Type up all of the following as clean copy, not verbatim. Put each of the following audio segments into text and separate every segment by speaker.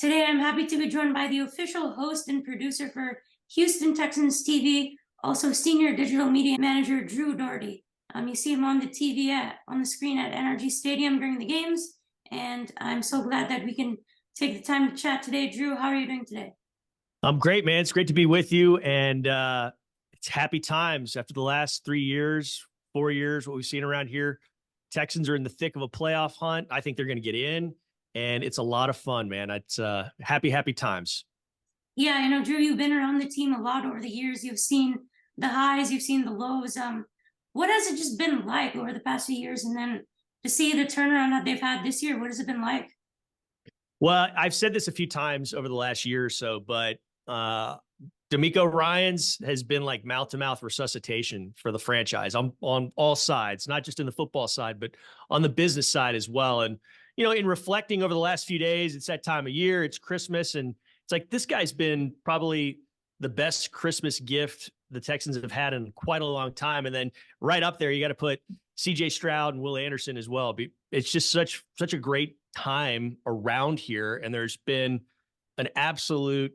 Speaker 1: Today, I'm happy to be joined by the official host and producer for Houston Texans TV, also Senior Digital Media Manager Drew Dougherty. You see him on the TV on the screen at NRG Stadium during the games, and I'm so glad that we can take the time to chat today. Drew, how are you doing today?
Speaker 2: I'm great, man. It's great to be with you, and it's happy times after the last 3 years, 4 years, what we've seen around here. Texans are in the thick of a playoff hunt. I think they're going to get in, and it's a lot of fun, man. It's happy times.
Speaker 1: Yeah, Drew, you've been around the team a lot over the years. You've seen the highs, you've seen the lows. What has it just been like over the past few years? And then to see the turnaround that they've had this year, what has it been like?
Speaker 2: Well, I've said this a few times over the last year or so, but DeMeco Ryans has been like mouth-to-mouth resuscitation for the franchise on all sides, not just in the football side, but on the business side as well. And, in reflecting over the last few days, it's that time of year, it's Christmas, and it's like this guy's been probably the best Christmas gift the Texans have had in quite a long time. And then right up there, you got to put CJ Stroud and Will Anderson as well. It's just such a great time around here. And there's been an absolute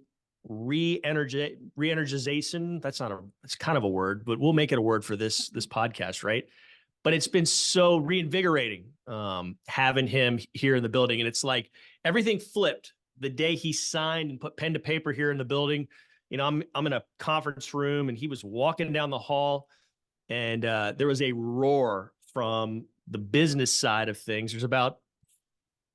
Speaker 2: re-energization. It's kind of a word, but we'll make it a word for this podcast, right? But it's been so reinvigorating having him here in the building. And it's like everything flipped the day he signed and put pen to paper here in the building. I'm in a conference room and he was walking down the hall, and there was a roar from the business side of things. There's about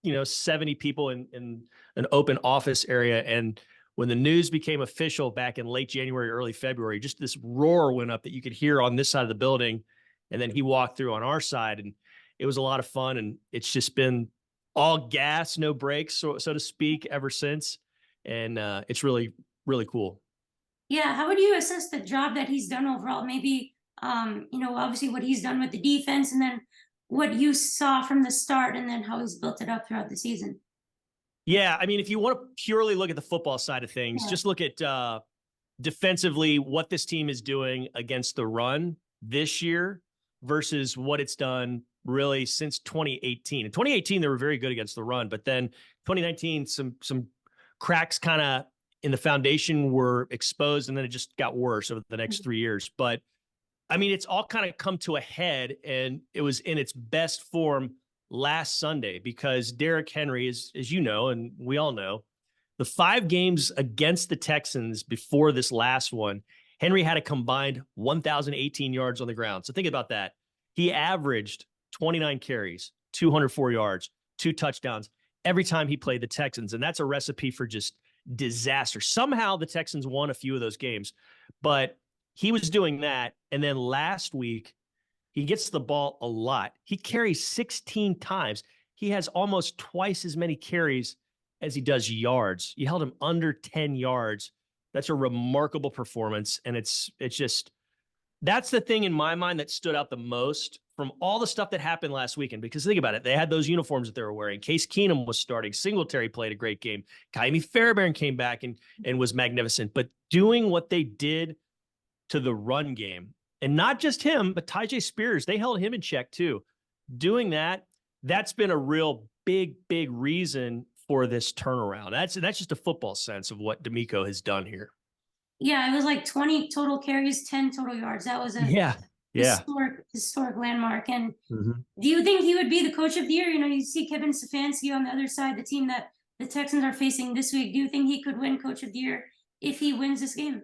Speaker 2: 70 people in an open office area. And when the news became official back in late January, early February, just this roar went up that you could hear on this side of the building. And then he walked through on our side, and it was a lot of fun. And it's just been all gas, no brakes, so to speak, ever since. And it's really, really cool.
Speaker 1: Yeah, how would you assess the job that he's done overall? Maybe, obviously what he's done with the defense, and then what you saw from the start, and then how he's built it up throughout the season.
Speaker 2: Yeah, I mean, if you want to purely look at the football side of things, just look at defensively what this team is doing against the run this year versus what it's done really since 2018. In 2018, they were very good against the run, but then 2019, some cracks kind of in the foundation were exposed, and then it just got worse over the next 3 years. But I mean, it's all kind of come to a head, and it was in its best form last Sunday because Derrick Henry, as you know, and we all know, the 5 games against the Texans before this last one, Henry had a combined 1,018 yards on the ground. So think about that. He averaged 29 carries, 204 yards, 2 touchdowns every time he played the Texans. And that's a recipe for just disaster. Somehow the Texans won a few of those games, but he was doing that. And then last week, he gets the ball a lot. He carries 16 times. He has almost twice as many carries as he does yards. You held him under 10 yards. That's a remarkable performance. And it's just, that's the thing in my mind that stood out the most from all the stuff that happened last weekend. Because think about it. They had those uniforms that they were wearing. Case Keenum was starting. Singletary played a great game. Kaimi Fairbairn came back and was magnificent. But doing what they did to the run game, and not just him, but Tyjae Spears, they held him in check too. Doing that's been a real big reason for this turnaround. That's just a football sense of what DeMeco has done here.
Speaker 1: Yeah, it was like 20 total carries, 10 total yards. That was a historic landmark. And do you think he would be the coach of the year? You see Kevin Stefanski on the other side, the team that the Texans are facing this week. Do you think he could win coach of the year if he wins this game?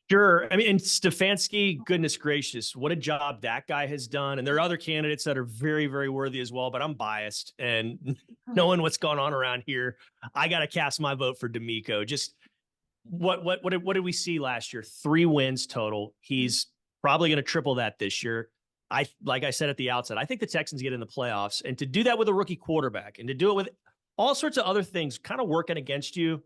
Speaker 2: Sure. I mean, and Stefanski, goodness gracious, what a job that guy has done. And there are other candidates that are very, very worthy as well, but I'm biased. And knowing what's going on around here, I got to cast my vote for DeMeco. Just what did we see last year? 3 wins total. He's probably going to triple that this year. Like I said at the outset, I think the Texans get in the playoffs. And to do that with a rookie quarterback and to do it with all sorts of other things kind of working against you,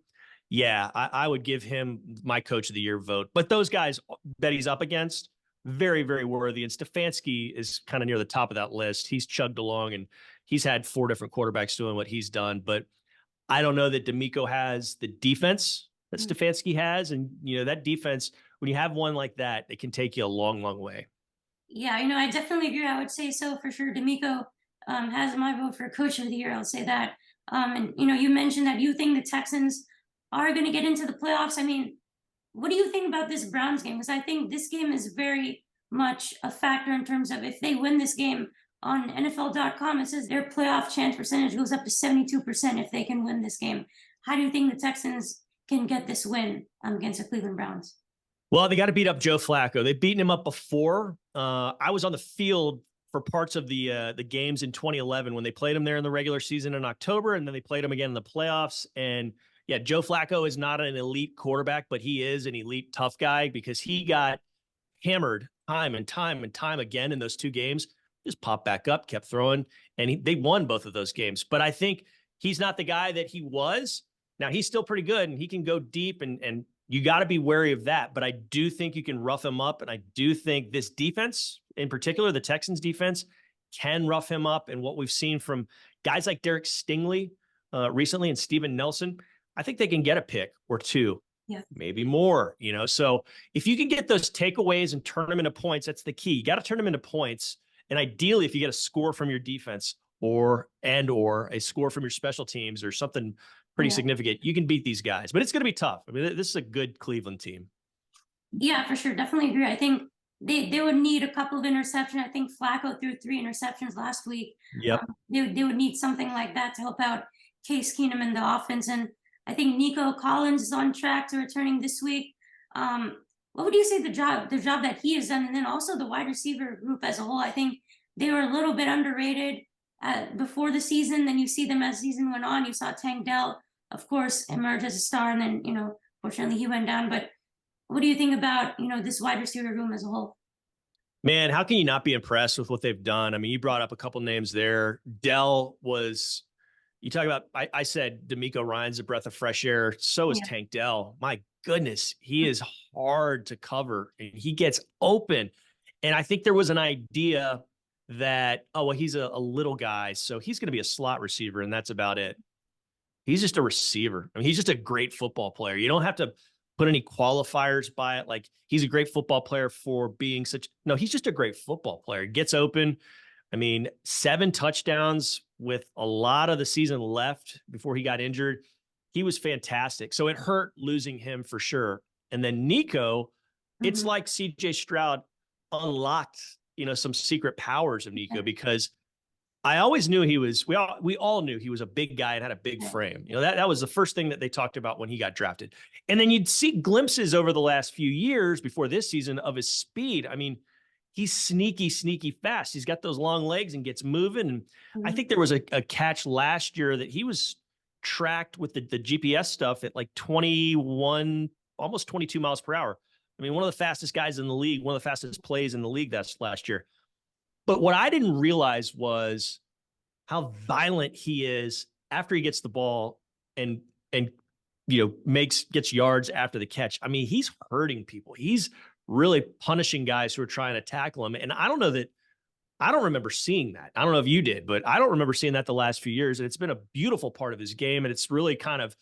Speaker 2: yeah, I would give him my coach of the year vote. But those guys that he's up against, very, very worthy. And Stefanski is kind of near the top of that list. He's chugged along, and he's had 4 different quarterbacks doing what he's done. But I don't know that DeMeco has the defense that Stefanski has. And, that defense, when you have one like that, it can take you a long, long way.
Speaker 1: Yeah, I definitely agree. I would say so for sure. DeMeco has my vote for coach of the year. I'll say that. And you mentioned that you think the Texans are going to get into the playoffs. I mean, what do you think about this Browns game? Because I think this game is very much a factor in terms of if they win this game. On NFL.com, it says their playoff chance percentage goes up to 72% if they can win this game. How do you think the Texans can get this win against the Cleveland Browns?
Speaker 2: Well, they got to beat up Joe Flacco. They've beaten him up before. I was on the field for parts of the games in 2011 when they played him there in the regular season in October, and then they played him again in the playoffs. And yeah, Joe Flacco is not an elite quarterback, but he is an elite tough guy because he got hammered time and time and time again in those two games. Just popped back up, kept throwing, and they won both of those games. But I think he's not the guy that he was. Now, he's still pretty good, and he can go deep, and you got to be wary of that. But I do think you can rough him up, and I do think this defense, in particular, the Texans defense, can rough him up. And what we've seen from guys like Derek Stingley recently and Steven Nelson, I think they can get a pick or two, maybe more. So if you can get those takeaways and turn them into points, that's the key. You got to turn them into points. And ideally, if you get a score from your defense or a score from your special teams or something pretty significant, you can beat these guys. But it's going to be tough. I mean, this is a good Cleveland team.
Speaker 1: Yeah, for sure. Definitely agree. I think they would need a couple of interceptions. I think Flacco threw 3 interceptions last week.
Speaker 2: Yep.
Speaker 1: They would need something like that to help out Case Keenum in the offense. And I think Nico Collins is on track to returning this week. What would you say the job that he has done, and then also the wide receiver group as a whole? I think they were a little bit underrated before the season. Then you see them as the season went on. You saw Tank Dell, of course, emerge as a star, and then fortunately he went down. But what do you think about this wide receiver room as a whole?
Speaker 2: Man, how can you not be impressed with what they've done? I mean, you brought up a couple names there. Dell was. You talk about. I said DeMeco Ryans a breath of fresh air. So is Tank Dell. My goodness, he is hard to cover and he gets open. And I think there was an idea that, he's a little guy, so he's going to be a slot receiver, and that's about it. He's just a receiver. I mean, he's just a great football player. You don't have to put any qualifiers by it. Like, he's a great football player for being no, he's just a great football player. He gets open. I mean, 7 touchdowns with a lot of the season left before he got injured. He was fantastic. So it hurt losing him for sure. And then Nico, it's like CJ Stroud unlocked, some secret powers of Nico, because I always knew we all knew he was a big guy and had a big frame. That was the first thing that they talked about when he got drafted. And then you'd see glimpses over the last few years before this season of his speed. I mean, he's sneaky fast. He's got those long legs and gets moving. And I think there was a catch last year that he was tracked with the GPS stuff at like 21, almost 22 miles per hour. I mean, one of the fastest guys in the league, one of the fastest plays in the league that's last year. But what I didn't realize was how violent he is after he gets the ball and gets yards after the catch. I mean, he's hurting people. He's really punishing guys who are trying to tackle him. And I don't remember seeing that. I don't know if you did, but I don't remember seeing that the last few years. And it's been a beautiful part of his game. And it's really kind of,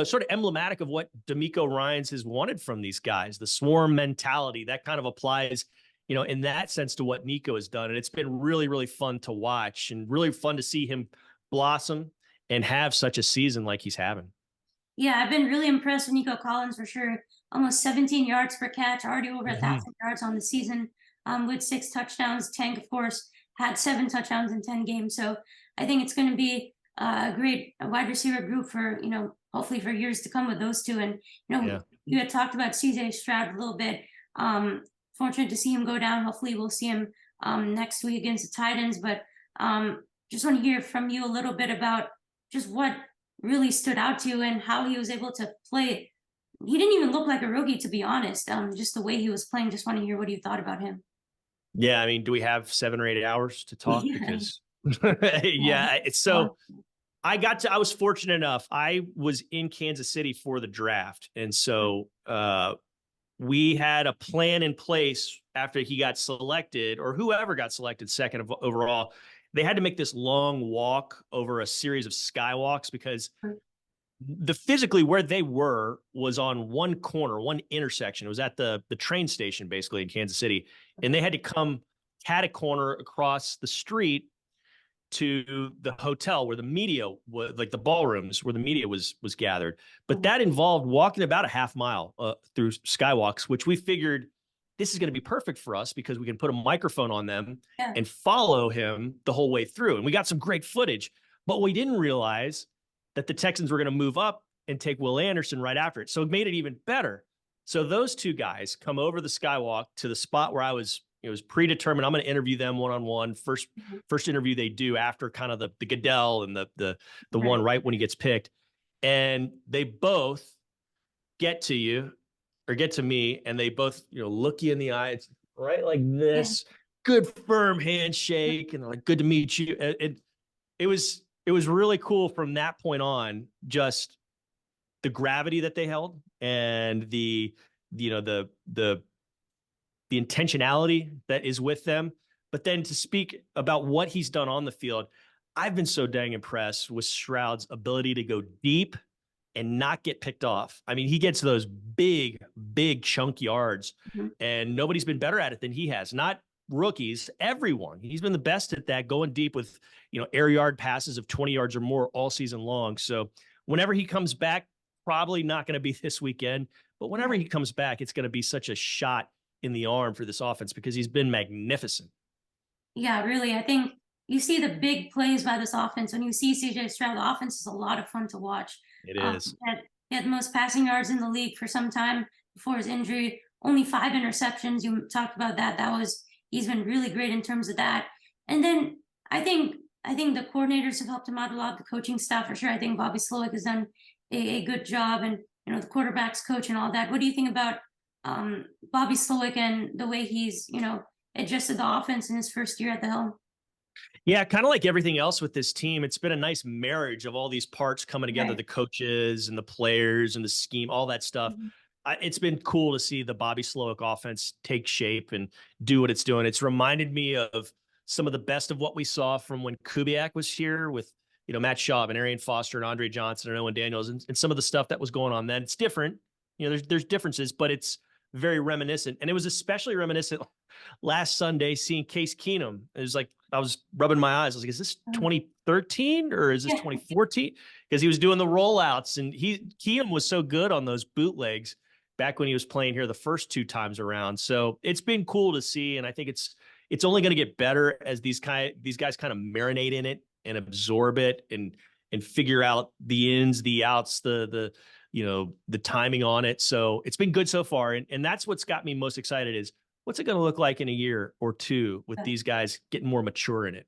Speaker 2: sort of emblematic of what DeMeco Ryans has wanted from these guys. The swarm mentality, that kind of applies, in that sense to what Nico has done. And it's been really, really fun to watch and really fun to see him blossom and have such a season like he's having.
Speaker 1: Yeah, I've been really impressed with Nico Collins for sure. Almost 17 yards per catch, already over 1,000 yards on the season, with 6 touchdowns. Tank, of course, had 7 touchdowns in 10 games. So I think it's going to be a great wide receiver group for, hopefully for years to come with those two. And, you had talked about CJ Stroud a little bit. Fortunate to see him go down. Hopefully we'll see him next week against the Titans. But just want to hear from you a little bit about just what really stood out to you and how he was able to play. He didn't even look like a rookie, to be honest. Just the way he was playing. Just want to hear what you thought about him.
Speaker 2: Yeah, I mean, do we have 7 or 8 hours to talk? Because it's so. I was fortunate enough. I was in Kansas City for the draft, and so we had a plan in place after he got selected, or whoever got selected second overall. They had to make this long walk over a series of skywalks because physically where they were was on one corner, one intersection. It was at the train station, basically, in Kansas City. And they had to come cat a corner across the street to the hotel where the media was, like the ballrooms where the media was gathered. But that involved walking about a half mile through skywalks, which we figured this is going to be perfect for us because we can put a microphone on them and follow him the whole way through. And we got some great footage, but we didn't realize that the Texans were going to move up and take Will Anderson right after it. So it made it even better. So those two guys come over the skywalk to the spot where it was predetermined. I'm going to interview them one-on-one. First interview they do after kind of the Goodell and the one right when he gets picked. And they both get to you or get to me, and they both, look you in the eye. It's right like this, good firm handshake, and they're like, good to meet you. It was really cool from that point on, just the gravity that they held and the intentionality that is with them. But then to speak about what he's done on the field, I've been so dang impressed with Stroud's ability to go deep and not get picked off. I mean, he gets those big chunk yards, and nobody's been better at it than he has. Not rookies, everyone. He's been the best at that, going deep with, air yard passes of 20 yards or more all season long. So whenever he comes back, probably not going to be this weekend, but whenever he comes back, it's going to be such a shot in the arm for this offense because he's been magnificent.
Speaker 1: Yeah, really. I think you see the big plays by this offense. When you see CJ Stroud, the offense is a lot of fun to watch.
Speaker 2: It is.
Speaker 1: He had the most passing yards in the league for some time before his injury. Only 5 interceptions. You talked about that. He's been really great in terms of that. And then I think the coordinators have helped him out a lot. The coaching staff for sure. I think Bobby Slowik has done a good job, and the quarterbacks coach and all that. What do you think about Bobby Slowik and the way he's adjusted the offense in his first year at the helm?
Speaker 2: Yeah, kind of like everything else with this team, it's been a nice marriage of all these parts coming together, the coaches and the players and the scheme, all that stuff. It's been cool to see the Bobby Slowik offense take shape and do what it's doing. It's reminded me of some of the best of what we saw from when Kubiak was here with, Matt Schaub and Arian Foster and Andre Johnson and Owen Daniels and some of the stuff that was going on then. It's different. There's differences, but it's very reminiscent. And it was especially reminiscent last Sunday seeing Case Keenum. It was like, I was rubbing my eyes. I was like, is this 2013 or is this 2014? Because he was doing the rollouts, and Keenum was so good on those bootlegs back when he was playing here the first 2 times around. So it's been cool to see. And I think it's only going to get better as these guys kind of marinate in it and absorb it and figure out the ins, the outs, the timing on it. So it's been good so far. And that's what's got me most excited is what's it going to look like in a year or two with these guys getting more mature in it?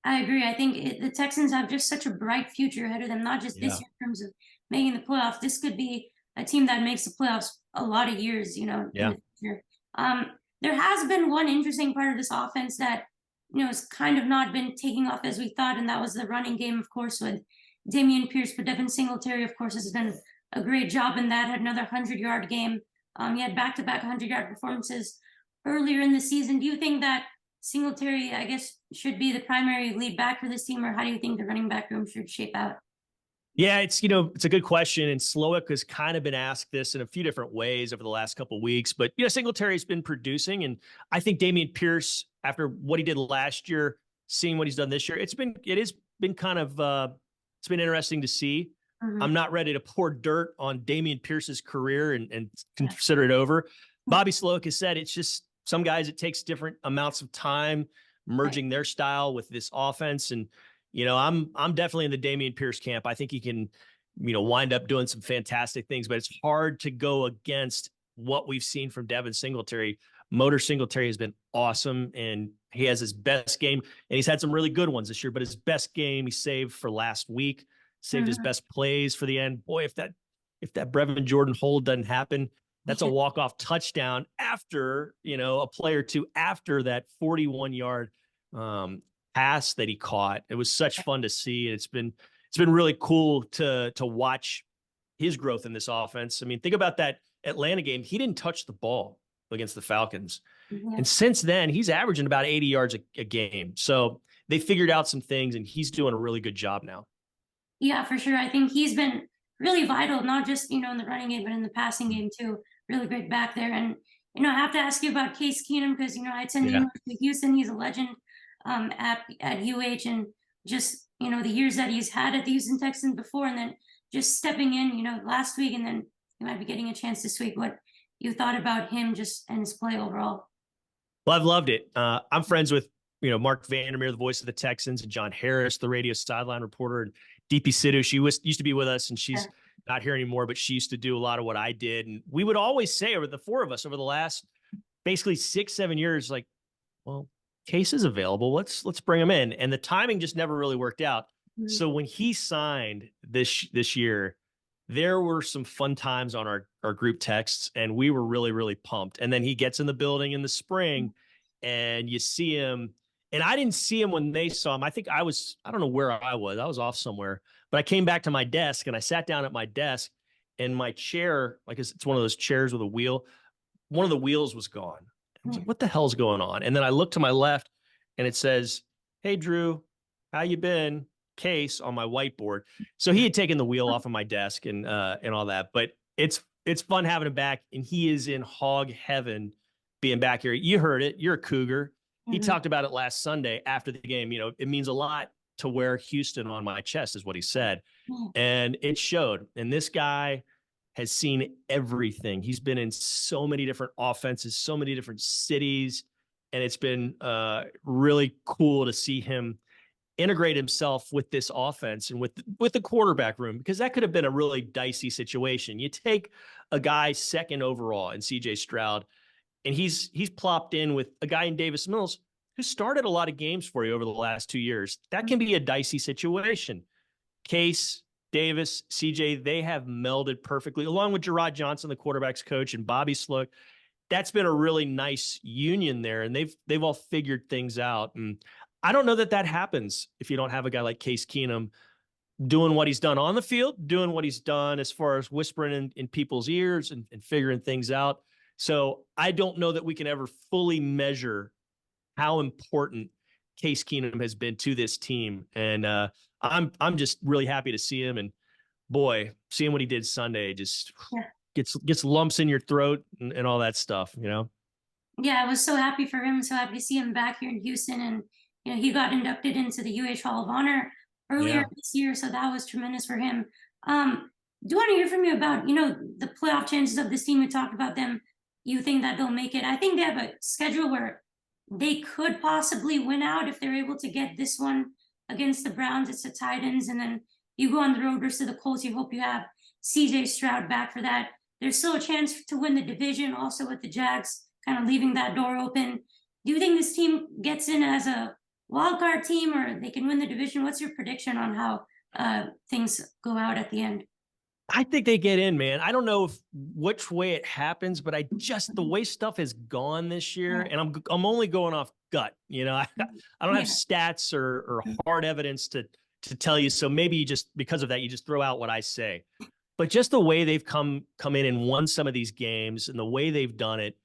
Speaker 1: I agree. I think the Texans have just such a bright future ahead of them, not just this year in terms of making the playoffs. This could be a team that makes the playoffs a lot of years, in the future. There has been one interesting part of this offense that, has kind of not been taking off as we thought, and that was the running game, of course, with Dameon Pierce, but Devin Singletary, of course, has done a great job in that, had another 100-yard game. He had back-to-back 100-yard performances earlier in the season. Do you think that Singletary, I guess, should be the primary lead back for this team, or how do you think the running back room should shape out?
Speaker 2: Yeah, it's a good question. And Slowik has kind of been asked this in a few different ways over the last couple of weeks. But, Singletary's been producing. And I think Dameon Pierce, after what he did last year, seeing what he's done this year, it's been kind of it's been interesting to see. I'm not ready to pour dirt on Dameon Pierce's career and consider it over. Bobby Slowik has said it's just some guys, it takes different amounts of time merging their style with this offense. And, I'm definitely in the Dameon Pierce camp. I think he can, wind up doing some fantastic things, but it's hard to go against what we've seen from Devin Singletary. Motor Singletary has been awesome, and he has his best game, and he's had some really good ones this year, but his best game he saved for last week, saved his best plays for the end. Boy, if that Brevin Jordan hold doesn't happen, that's a walk-off touchdown after, a play or two after that 41-yard pass that he caught. It was such fun to see. It's been really cool to watch his growth in this offense. I mean, think about that Atlanta game. He didn't touch the ball against the Falcons. And since then, he's averaging about 80 yards a game. So they figured out some things, and he's doing a really good job now.
Speaker 1: Yeah, for sure. I think he's been really vital, not just, in the running game, but in the passing game too. Really great back there. And, I have to ask you about Case Keenum because, I attended University of Houston. He's a legend at UH, and just, the years that he's had at the Houston Texans before, and then just stepping in, last week, and then you might be getting a chance this week. What you thought about him just and his play overall?
Speaker 2: Well, I've loved it. I'm friends with, Mark Vandermeer, the voice of the Texans, and John Harris, the radio sideline reporter, and DP Sidhu. She used to be with us, and she's not here anymore, but she used to do a lot of what I did. And we would always say, over the four of us over the last basically 6-7 years, like, well, Case is available. Let's bring him in. And the timing just never really worked out. Mm-hmm. So when he signed this year, there were some fun times on our group texts, and we were really, really pumped. And then he gets in the building in the spring, and you see him. And I didn't see him when they saw him. I think I don't know where I was. I was off somewhere. But I came back to my desk, and I sat down at my desk, and my chair, like it's one of those chairs with a wheel, one of the wheels was gone. I was like, what the hell's going on? And then I looked to my left, and it says, "Hey, Drew, how you been?" Case on my whiteboard. So he had taken the wheel off of my desk and all that. But it's fun having him back, and he is in hog heaven being back here. You heard it. You're a Cougar. He talked about it last Sunday after the game. It means a lot to wear Houston on my chest, is what he said. And it showed. And this guy has seen everything. He's been in so many different offenses, so many different cities. And it's been really cool to see him integrate himself with this offense and with the quarterback room, because that could have been a really dicey situation. You take a guy second overall in CJ Stroud, and he's plopped in with a guy in Davis Mills who started a lot of games for you over the last 2 years. That can be a dicey situation. Case, Davis, CJ, they have melded perfectly, along with Gerard Johnson, the quarterback's coach, and Bobby Slowik. That's been a really nice union there, and they've all figured things out. And I don't know that happens if you don't have a guy like Case Keenum doing what he's done on the field, doing what he's done as far as whispering in people's ears and figuring things out. So I don't know that we can ever fully measure how important Case Keenum has been to this team. And I'm just really happy to see him. And boy, seeing what he did Sunday just gets lumps in your throat and all that stuff,
Speaker 1: Yeah, I was so happy for him. So happy to see him back here in Houston. And he got inducted into the UH Hall of Honor earlier this year, so that was tremendous for him. Do want to hear from you about, the playoff chances of this team. We talked about them. You think that they'll make it? I think they have a schedule where they could possibly win out if they're able to get this one against the Browns. It's the Titans, and then you go on the road versus the Colts. You hope you have CJ Stroud back for that. There's still a chance to win the division, also with the Jags kind of leaving that door open. Do you think this team gets in as a wildcard team, or they can win the division? What's your prediction on how things go out at the end?
Speaker 2: I think they get in, man. I don't know which way it happens, but the way stuff has gone this year, and I'm only going off gut. I don't have stats or hard evidence to tell you. So maybe because of that, you just throw out what I say. But just the way they've come in and won some of these games, and the way they've done it,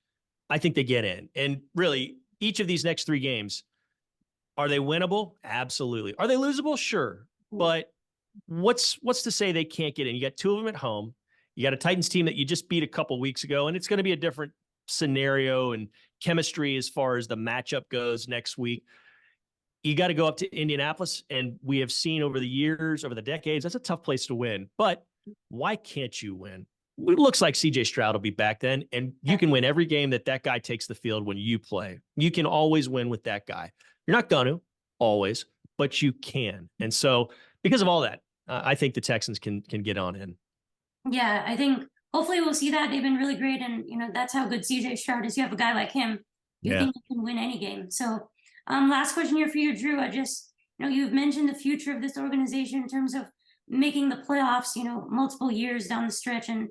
Speaker 2: I think they get in. And really, each of these next 3 games, are they winnable? Absolutely. Are they losable? Sure. But what's to say they can't get in? You got 2 of them at home. You got a Titans team that you just beat a couple weeks ago, and it's going to be a different scenario and chemistry as far as the matchup goes next week. You got to go up to Indianapolis, and we have seen over the years, over the decades, that's a tough place to win. But why can't you win? It looks like CJ Stroud will be back then, and you can win every game that guy takes the field when you play. You can always win with that guy. You're not going to always, but you can. And so because of all that, I think the Texans can get on in.
Speaker 1: Yeah, I think hopefully we'll see that. They've been really great. And, that's how good CJ Stroud is. You have a guy like him, you think he can win any game. So last question here for you, Drew. I just, you've mentioned the future of this organization in terms of making the playoffs, multiple years down the stretch, and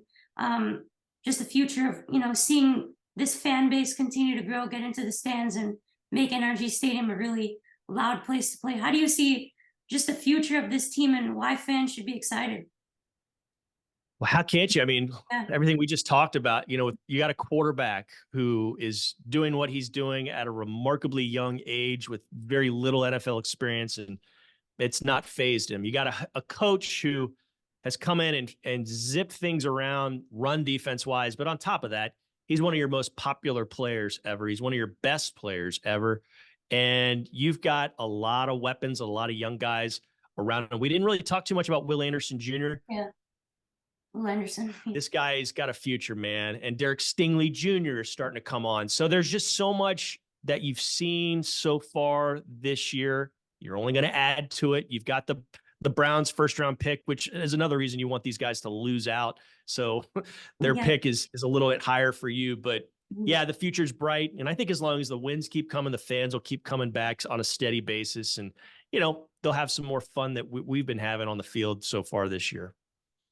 Speaker 1: just the future of, seeing this fan base continue to grow, get into the stands, and make NRG Stadium a really loud place to play. How do you see just the future of this team, and why fans should be excited?
Speaker 2: Well, how can't you? I mean, everything we just talked about, you got a quarterback who is doing what he's doing at a remarkably young age with very little NFL experience, and it's not fazed him. You got a coach who has come in and zipped things around, run defense-wise, but on top of that, he's one of your most popular players ever. He's one of your best players ever. And you've got a lot of weapons, a lot of young guys around. And we didn't really talk too much about Will Anderson Jr.
Speaker 1: Yeah. Will Anderson.
Speaker 2: This guy's got a future, man. And Derek Stingley Jr. is starting to come on. So there's just so much that you've seen so far this year. You're only going to add to it. You've got the Browns first round pick, which is another reason you want these guys to lose out. So their pick is a little bit higher for you, but yeah, the future's bright. And I think as long as the wins keep coming, the fans will keep coming back on a steady basis. And, you know, they'll have some more fun that we've been having on the field so far this year.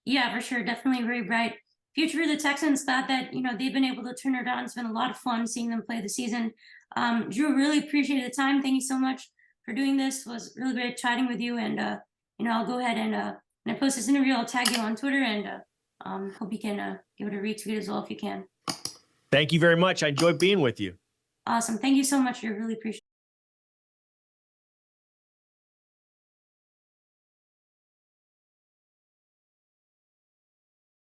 Speaker 1: Yeah, for sure. Definitely very bright future of the Texans. Thought that, you know, they've been able to turn it on. It's been a lot of fun seeing them play the season. Drew, really appreciate the time. Thank you so much for doing this. It was really great chatting with you. And, you know, I'll go ahead and when I post this interview, I'll tag you on Twitter, and hope you can give it a retweet as well if you can.
Speaker 2: Thank you very much. I enjoyed being with you.
Speaker 1: Awesome. Thank you so much. I really appreciate it.